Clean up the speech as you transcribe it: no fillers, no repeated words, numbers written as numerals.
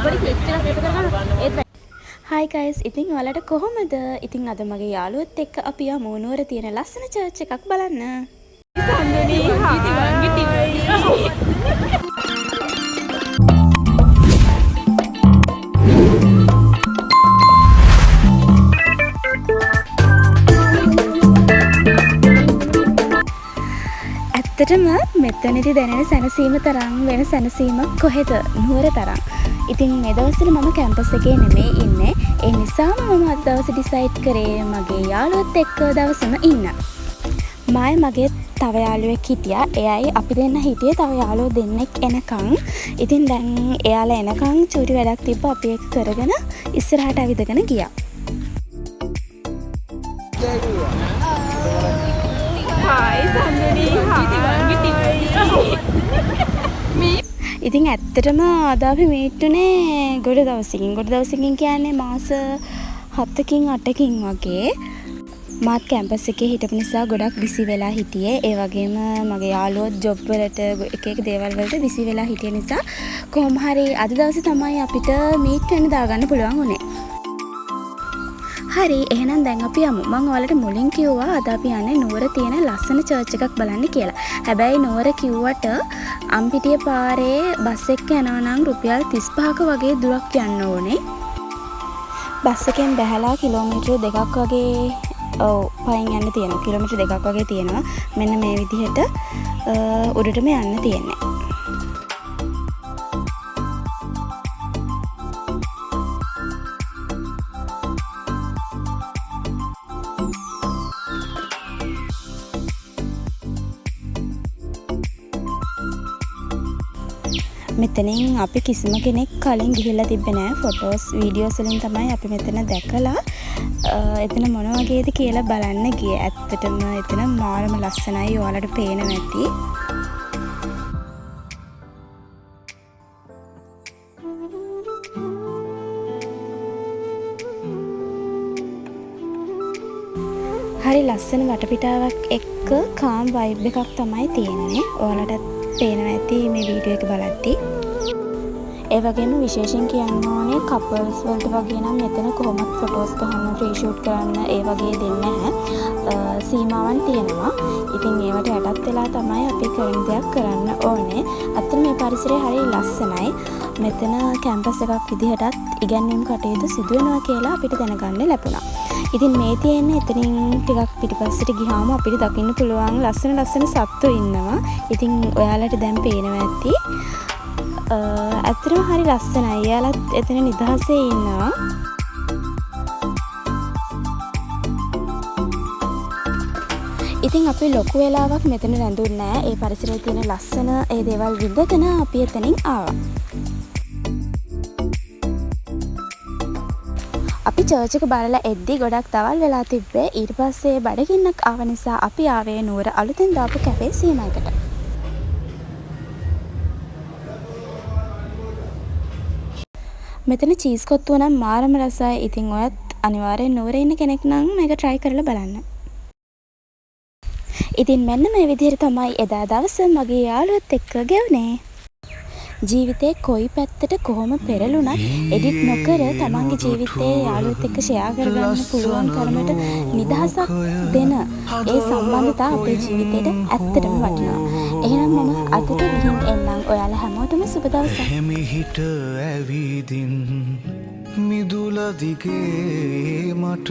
Hi guys, ඉතින් ඔයාලට කොහොමද? ඉතින් අද මගේ යාළුවොත් එක්ක අපි යමු නුවර තියෙන ලස්සන චර්ච් එකක් බලන්න. සම්දනී ඇත්තටම මෙතනදී දැනෙන සැනසීම තරම් වෙන සැනසීමක් කොහෙද? නුවර තරම්. ඉතින් මේ දවස්වල මම කැම්පස් එකේ නෙමෙයි ඉන්නේ. ඒ නිසාම මම අද දවසේ ඩිසයිඩ් කරේ මගේ යාළුවොත් එක්ක දවසම ඉන්න. මගේ තව යාළුවෙක් හිටියා. එයයි අපි දෙන්න හිටියේ තව යාළුවෝ දෙන්නෙක් එනකන්. ඉතින් දැන් එයාලා එනකන් චූටි වැඩක් තිබ්බ අපි ඒක කරගෙන ඉස්සරහට ඇවිදගෙන ගියා. Hi Sandani. ඉතින් ඇත්තටම අද අපි මීට්ටුනේ ගොඩ දවසකින් කියන්නේ මාස 7කින් 8කින් වගේ. මාත් කැම්පස් එකේ හිටපු නිසා ගොඩක් බිසි වෙලා හිටියේ. ඒ වගේම මගේ යාළුවෝ ජොබ් වලට එක දේවල් වලට බිසි වෙලා හිටිය නිසා කොහොම හරි අද දවසේ තමයි අපිට මීට් වෙන්න දාගන්න පුළුවන් උනේ. හරි එහෙනම් දැන් අපි යමු. මම ඔයාලට මුලින් කිව්වා අද අපි යන්නේ නුවර තියෙන ලස්සන චර්ච් එකක් බලන්න කියලා. හැබැයි නුවර කිව්වට අම්පිටිය පාරේ බස් එක යනවා නම් රුපියල් 35ක වගේ දුරක් යන්න ඕනේ. බස් එකෙන් බැහැලා කිලෝමීටර් 2ක් වගේ පයින් යන්න තියෙනවා. කිලෝමීටර් 2ක් වගේ තියෙනවා. මෙන්න මේ විදිහට උඩටම යන්න තියෙන්නේ. මෙතනින් අපි කිසිම කෙනෙක් කලින් ගිහිල්ලා තිබ්බේ නෑ. ෆොටෝස් වීඩියෝස් වලින් තමයි අපි මෙතන දැකලා එතන මොන වගේද කියලා බලන්න ගියේ. ඇත්තටම එතන මාරම ලස්සනයි. ඔයාලට පේනවා ඇති. හරි ලස්සන වටපිටාවක් එක්ක කාම් වයිබ් එකක් තමයි තියෙන්නේ. ඔයාලට පේනවා ඇති මේ වීඩියෝ එක බලද්දී. ඒ වගේම විශේෂයෙන් කියන්න ඕනේ කපල්ස් වලට වගේ නම් මෙතන කොහොමද ෆොටෝස් ගන්න, ෆ්‍රී ෂූට් කරන්න ඒ වගේ දෙන්නේ නැහැ. සීමාවන් තියෙනවා. ඉතින් ඒවට යටත් වෙලා තමයි අපි කරන දේක් කරන්න ඕනේ. අතන මේ පරිසරය හරිය ලස්සනයි. මෙතන කැම්පස් එකක් විදිහටත් ඉගැන්වීම් කටයුතු සිදු වෙනවා කියලා අපිට දැනගන්න ලැබුණා. ඉතින් මේ තියෙන්නේ එතනින් ටිකක් පිටිපස්සට ගියාම අපිට දකින්න පුළුවන් ලස්සන සත්තු ඉන්නවා. ඉතින් ඔයාලට දැන් පේනවා ඇති. ඇත්තටම හරි ලස්සනයි. එයාලත් එතන නිදහසේ ඉන්නවා. ඉතින් අපි ලොකු වෙලාවක් මෙතන රැඳුන්නේ නැහැ. ඒ පරිසරයේ තියෙන ලස්සන ඒ දේවල් විඳගෙන අපි එතනින් ආවා. අපි චර්ච් එක බලලා එද්දි ගොඩක් දවල් වෙලා තිබ්බේ. ඊට පස්සේ බඩගින්නක් ආව නිසා අපි ආවේ නුවර අලුතෙන් දාපු කැෆේ සීමායකට. මෙතන චීස් කොත්තුව නම් මාරම රසයි. ඉතින් ඔයත් අනිවාර්යෙන් නුවර ඉන්න කෙනෙක් නම් මේක try කරලා බලන්න. ඉතින් මෙන්න මේ විදිහට තමයි එදා දවස මගේ යාළුවොත් එක්ක ගෙවුනේ. ජීවිතේ කොයි පැත්තට කොහොම පෙරළුණත් එඩිට් නොකර තමන්ගේ ජීවිතේ යාළුවොත් එක්ක ෂෙයා කරගන්න පුළුවන් තරමට නිදහසක් දෙන ඒ සම්බන්ධතා අපේ ජීවිතේට ඇත්තටම වටිනවා. එහෙනම් මම අදට ගිහින් එන්නම්. ඔයාලා හැමෝටම සුබ දවසක්. හිමිහිට ඇවිදින් මිදුල දිගේ මට